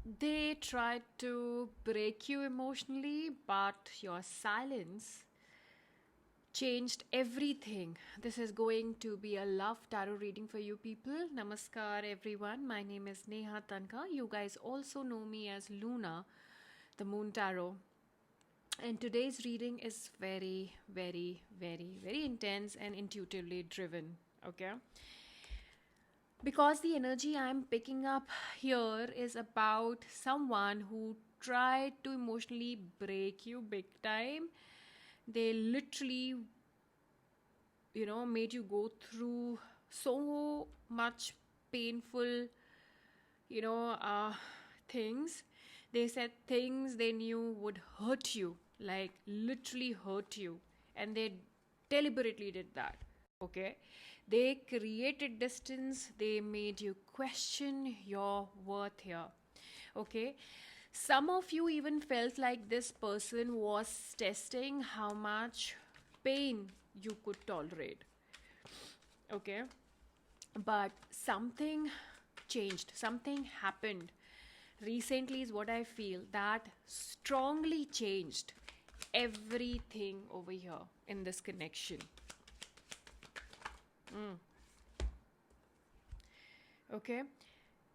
They tried to break you emotionally, but your silence changed everything. This is going to be a love tarot reading for you people. Namaskar, everyone. My name is Neha Tankha. You guys also know me as Luna, the Moon Tarot. And today's reading is very, very, very, very intense and intuitively driven. Okay, because the energy I'm picking up here is about someone who tried to emotionally break you big time. They literally, made you go through so much painful, you know, uh, things. They said things they knew would hurt you, like literally hurt you, and they deliberately did that. Okay, they created distance, they made you question your worth here. Okay, some of you even felt like this person was testing how much pain you could tolerate. Okay, but something changed, something happened recently, is what I feel, that strongly changed everything over here in this connection. Okay,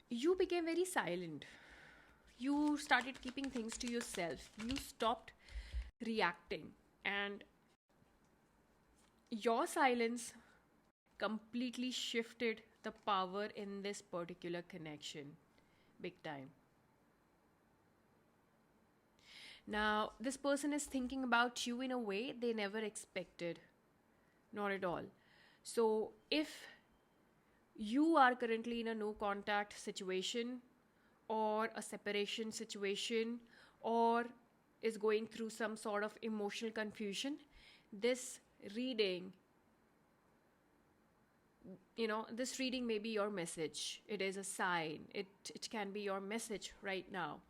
you became very silent, you started keeping things to yourself, you stopped reacting, and your silence completely shifted the power in this particular connection big time. Now, this person is thinking about you in a way they never expected. Not at all. So, if you are currently in a no contact situation, or a separation situation, or is going through some sort of emotional confusion, this reading, this reading may be your message. It is a sign. It can be your message right now.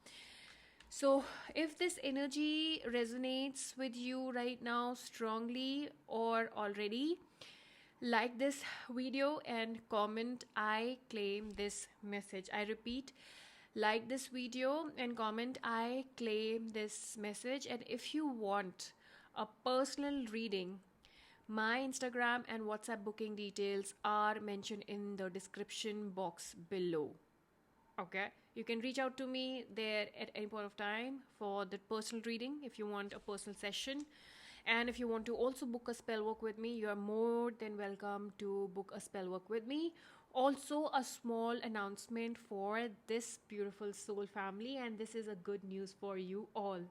So, if this energy resonates with you right now strongly or already, like this video and comment I claim this message. I repeat, like this video and comment I claim this message. And if you want a personal reading, my Instagram and WhatsApp booking details are mentioned in the description box below. Okay, you can reach out to me there at any point of time for the personal reading if you want a personal session. And if you want to also book a spell work with me, you are more than welcome to book a spell work with me. Also, a small announcement for this beautiful soul family, and this is a good news for you all.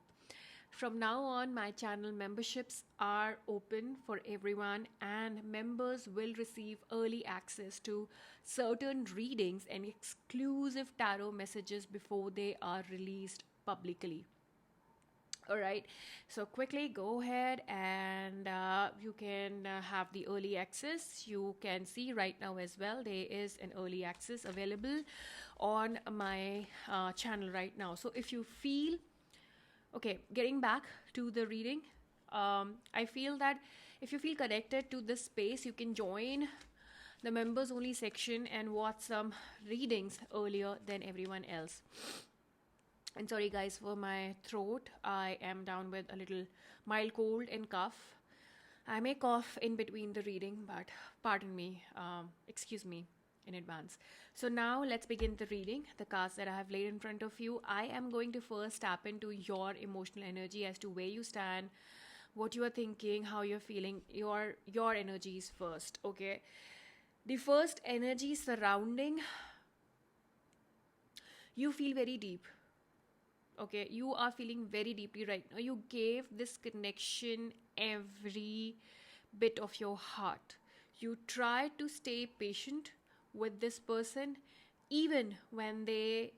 From now on, my channel memberships are open for everyone, and members will receive early access to certain readings and exclusive tarot messages before they are released publicly. All right, so quickly go ahead and you can have the early access. You can see right now as well, there is an early access available on my channel right now. So if you feel okay, getting back to the reading, I feel that if you feel connected to this space, you can join the members only section and watch some readings earlier than everyone else. And sorry guys for my throat, I am down with a little mild cold and cough. I may cough in between the reading, but pardon me, excuse me in advance. So now let's begin the reading. The cards that I have laid in front of you, I am going to first tap into your emotional energy as to where you stand, what you are thinking, how you're feeling, your energies first. Okay, the first energy surrounding you, feel very deep. Okay, you are feeling very deeply right now. You gave this connection every bit of your heart. You try to stay patient with this person even when they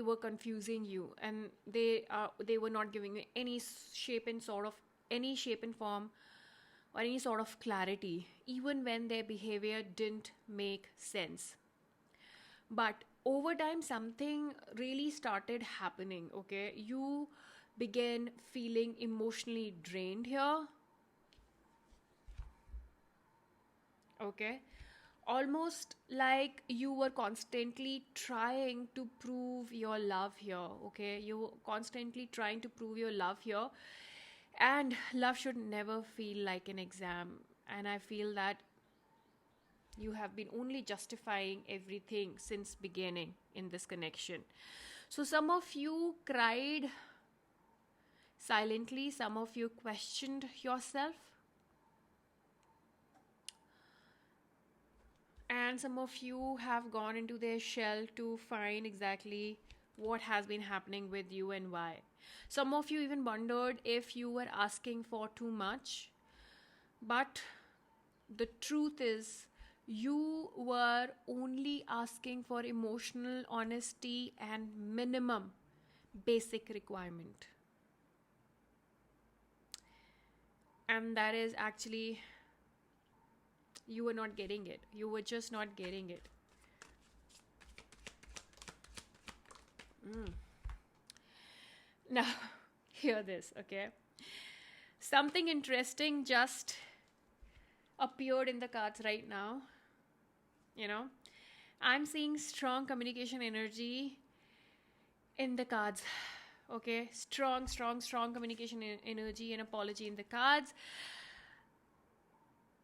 were confusing you, and they were not giving you any shape and sort of any shape and form or any sort of clarity, even when their behavior didn't make sense. But over time something really started happening. Okay, you began feeling emotionally drained here. Okay, almost like you were constantly trying to prove your love here. Okay, you were constantly trying to prove your love here, and love should never feel like an exam. And I feel that you have been only justifying everything since beginning in this connection. So some of you cried silently, some of you questioned yourself, and some of you have gone into their shell to find exactly what has been happening with you and why. Some of you even wondered if you were asking for too much, but the truth is, you were only asking for emotional honesty and minimum basic requirement. And that is actually, you were not getting it. You were just not getting it. Now, hear this, okay? Something interesting just appeared in the cards right now. You know, I'm seeing strong communication energy in the cards. Okay, strong communication energy and apology in the cards.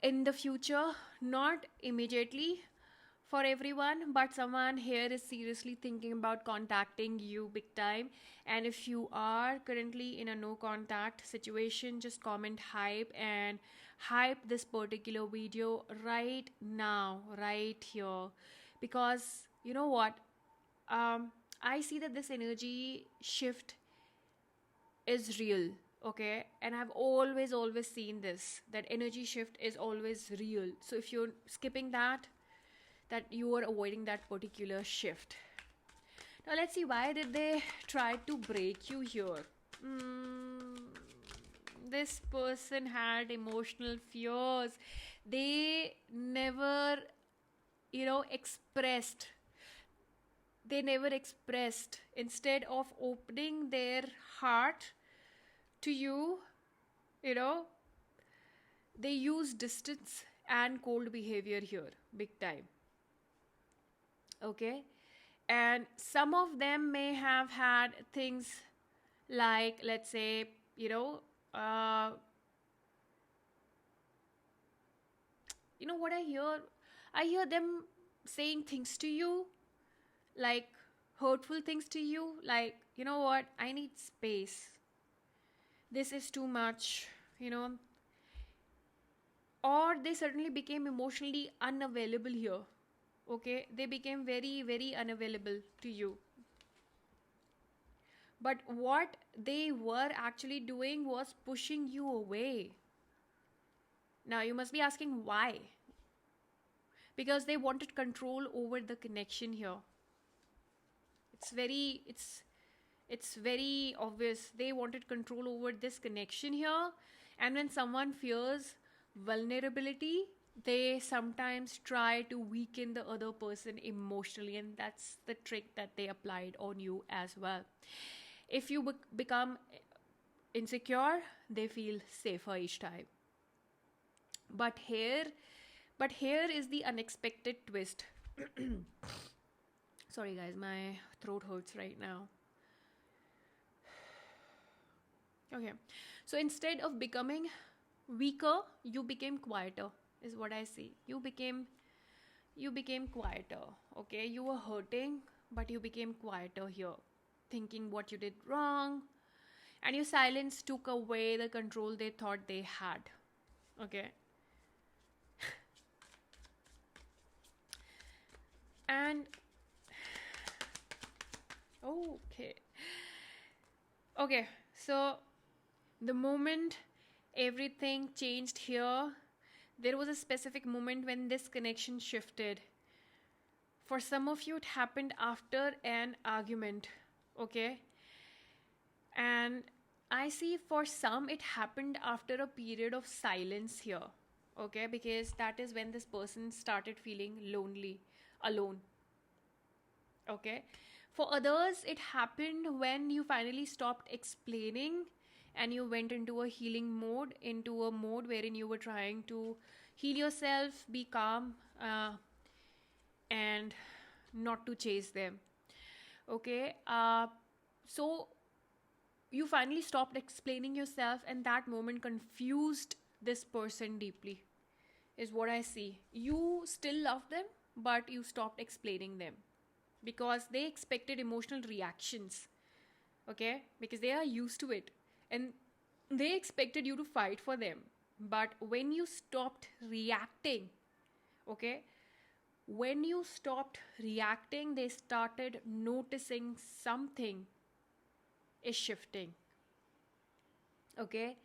In the future, not immediately for everyone, but someone here is seriously thinking about contacting you big time. And if you are currently in a no contact situation, just comment hype and hype this particular video right now, right here. Because you know what? I see that this energy shift is real. Okay, and I've always seen this, that energy shift is always real. So if you're skipping that, you are avoiding that particular shift. Now let's see, why did they try to break you here? This person had emotional fears. They never, expressed. They never expressed. Instead of opening their heart to you, you know, they use distance and cold behavior here, big time. Okay, and some of them may have had things like, let's say, uh, what I hear them saying things to you, like hurtful things to you, like, you know what, I need space, this is too much, or they certainly became emotionally unavailable here. Okay, they became very unavailable to you, but what they were actually doing was pushing you away. Now you must be asking why. Because they wanted control over the connection here. It's very obvious. They wanted control over this connection here. And when someone fears vulnerability, they sometimes try to weaken the other person emotionally, and that's the trick that they applied on you as well. If you become insecure, they feel safer each time. But here is the unexpected twist. Sorry guys, my throat hurts right now. Okay, so instead of becoming weaker, you became quieter, is what I see. You became quieter. Okay, you were hurting, but you became quieter here, thinking what you did wrong, and your silence took away the control they thought they had. Okay. And okay, so the moment everything changed here, there was a specific moment when this connection shifted. For some of you, it happened after an argument. Okay, and I see for some it happened after a period of silence here. Okay, because that is when this person started feeling lonely, alone. Okay, for others it happened when you finally stopped explaining and you went into a healing mode, into a mode wherein you were trying to heal yourself, be calm, and not to chase them. Okay. So you finally stopped explaining yourself, and that moment confused this person deeply, is what I see. You still love them, but you stopped explaining them because they expected emotional reactions. Okay, because they are used to it, and they expected you to fight for them. But when you stopped reacting, okay, when you stopped reacting, they started noticing something is shifting. Okay,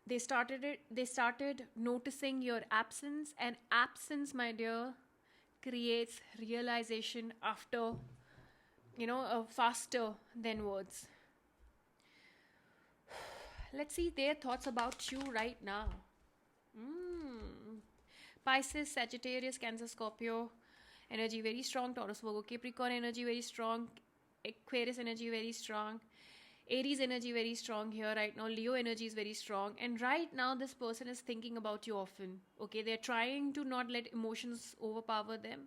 they started noticing your absence, and absence, my dear, creates realization after, faster than words. Let's see their thoughts about you right now. Mm. Pisces, Sagittarius, Cancer, Scorpio energy very strong. Taurus, Virgo, Capricorn energy very strong. Aquarius energy very strong. Aries energy very strong here right now. Leo energy is very strong. And right now, this person is thinking about you often. Okay, they're trying to not let emotions overpower them,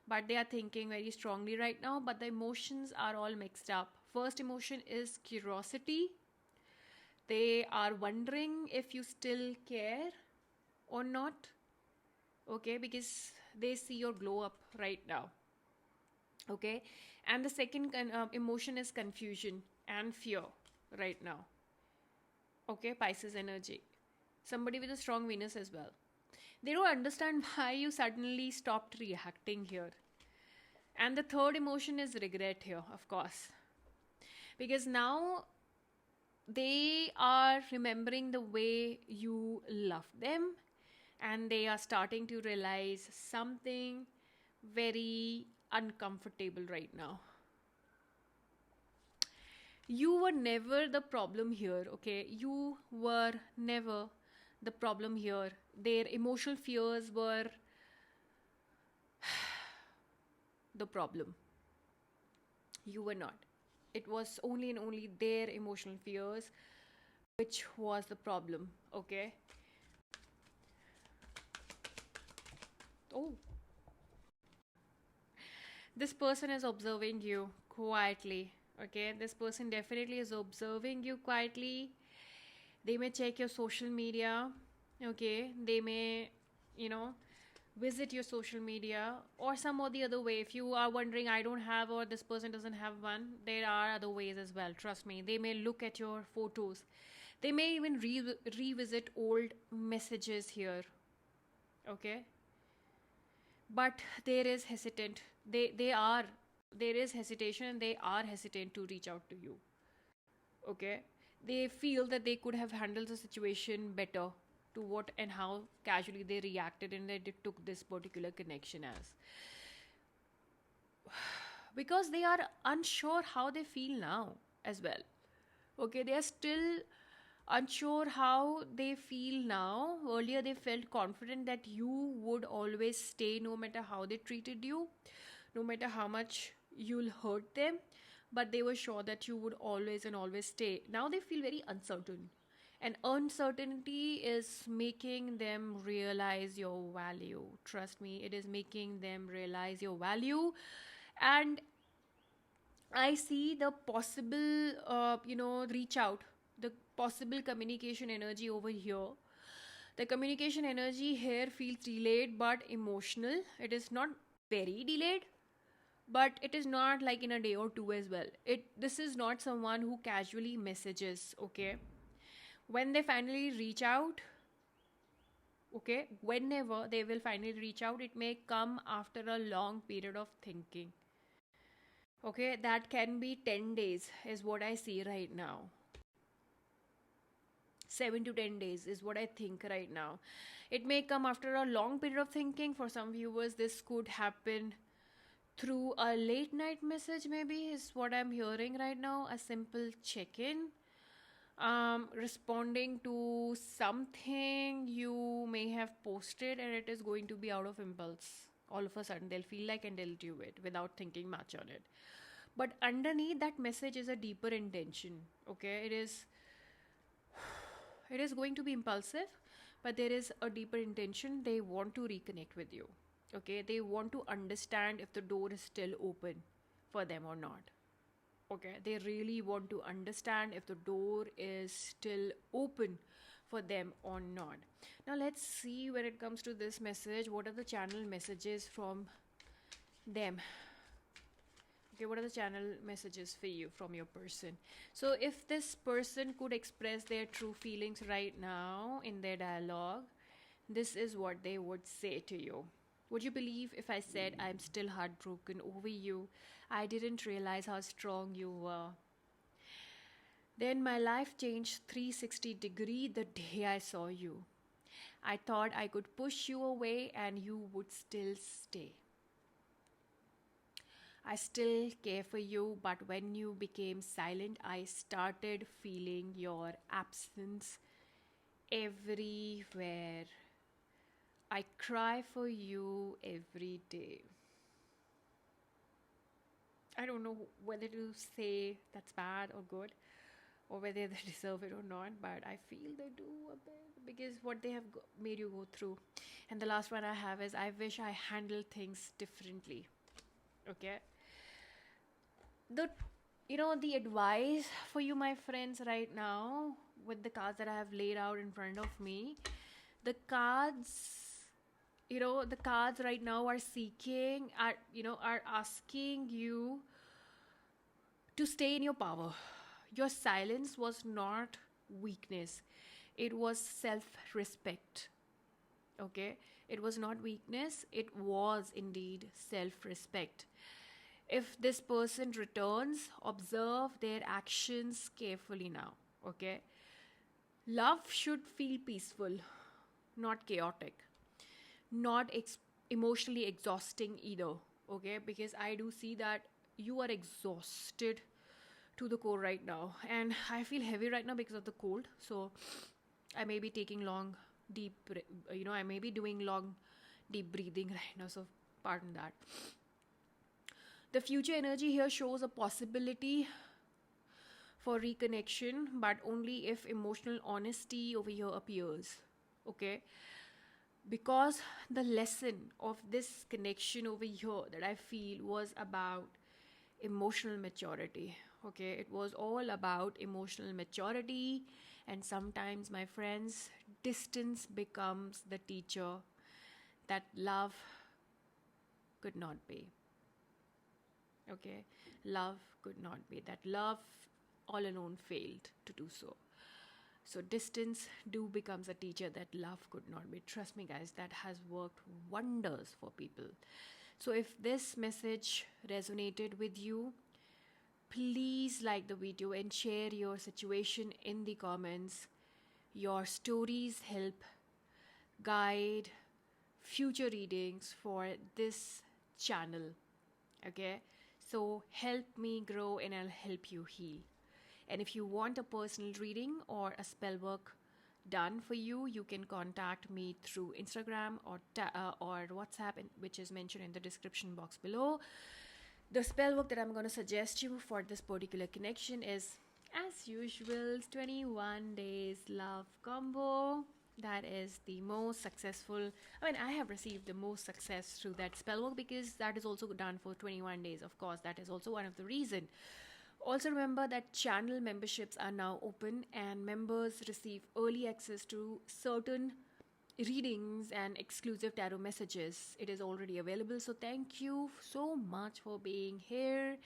but they are thinking very strongly right now. But the emotions are all mixed up. First emotion is curiosity. They are wondering if you still care or not. Okay, because they see your glow up right now. Okay, and the second emotion is confusion and fear right now. Okay, Pisces energy. Somebody with a strong Venus as well. They don't understand why you suddenly stopped reacting here. And the third emotion is regret here, of course. Because now they are remembering the way you loved them, and they are starting to realize something very uncomfortable right now. You were never the problem here, okay? You were never the problem here. Their emotional fears were the problem. You were not. It was only and only their emotional fears which was the problem, okay? Oh, this person is observing you quietly, okay? This person definitely is observing you quietly. They may check your social media, okay? They may, you know, visit your social media or some or the other way. If you are wondering, I don't have, or this person doesn't have one, there are other ways as well. Trust me. They may look at your photos. They may even revisit old messages here, okay? But there is hesitant. They are there is hesitation, and they are hesitant to reach out to you. Okay, they feel that they could have handled the situation better, to what and how casually they reacted, and they took this particular connection as, because they are unsure how they feel now as well. Okay, they are still unsure how they feel now. Earlier they felt confident that you would always stay no matter how they treated you, no matter how much you'll hurt them, but they were sure that you would always and always stay. Now they feel very uncertain, and uncertainty is making them realize your value. Trust me, it is making them realize your value. And I see the possible, reach out, the possible communication energy over here. The communication energy here feels delayed but emotional. It is not very delayed, but it is not like in a day or two as well. This is not someone who casually messages, okay? When they finally reach out, okay, whenever they will finally reach out, it may come after a long period of thinking. Okay, that can be 10 days, is what I see right now. 7 to 10 days is what I think right now. It may come after a long period of thinking. For some viewers, this could happen through a late night message, maybe, is what I'm hearing right now. A simple check in, responding to something you may have posted, and it is going to be out of impulse. All of a sudden, they'll feel like and they'll do it without thinking much on it. But underneath that message is a deeper intention. Okay, it is going to be impulsive, but there is a deeper intention. They want to reconnect with you. Okay, they want to understand if the door is still open for them or not. Okay, they really want to understand if the door is still open for them or not. Now let's see, when it comes to this message, what are the channel messages from them? Okay, what are the channel messages for you from your person? So if this person could express their true feelings right now in their dialogue, this is what they would say to you. Would you believe if I said I'm still heartbroken over you? I didn't realize how strong you were. Then my life changed 360-degree the day I saw you. I thought I could push you away and you would still stay. I still care for you, but when you became silent, I started feeling your absence everywhere. I cry for you every day. I don't know whether to say that's bad or good, or whether they deserve it or not, but I feel they do a bit because what they have made you go through. And the last one I have is, I wish I handled things differently. Okay, the the advice for you, my friends, right now, with the cards that I have laid out in front of me, the cards, the cards right now are seeking, are asking you to stay in your power. Your silence was not weakness, it was self respect. Okay, it was not weakness, it was indeed self respect. If this person returns, observe their actions carefully now. Okay, love should feel peaceful, not chaotic, not emotionally exhausting either. Okay, because I do see that you are exhausted to the core right now, and I feel heavy right now because of the cold. So I may be taking long deep I may be doing long deep breathing right now, so pardon that. The future energy here shows a possibility for reconnection, but only if emotional honesty over here appears. Okay, because the lesson of this connection over here that I feel was about emotional maturity. Okay, it was all about emotional maturity, and sometimes, my friends, distance becomes the teacher that love could not be. Okay, love could not be, that love all alone failed to do so. So distance do becomes a teacher that love could not be. Trust me, guys, that has worked wonders for people. So if this message resonated with you, please like the video and share your situation in the comments. Your stories help guide future readings for this channel. Okay, so help me grow and I'll help you heal. And if you want a personal reading or a spell work done for you, you can contact me through Instagram or WhatsApp, which is mentioned in the description box below. The spell work that I'm going to suggest you for this particular connection is, as usual, 21 days love combo. That is the most successful. I mean, I have received the most success through that spell work because that is also done for 21 days. Of course, that is also one of the reason. Also remember that channel memberships are now open and members receive early access to certain readings and exclusive tarot messages. It is already available. So thank you so much for being here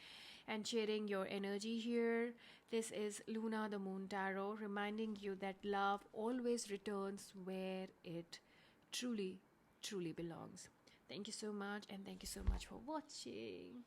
and sharing your energy here. This is Luna the Moon Tarot, reminding you that love always returns where it truly, truly belongs. Thank you so much, and thank you so much for watching.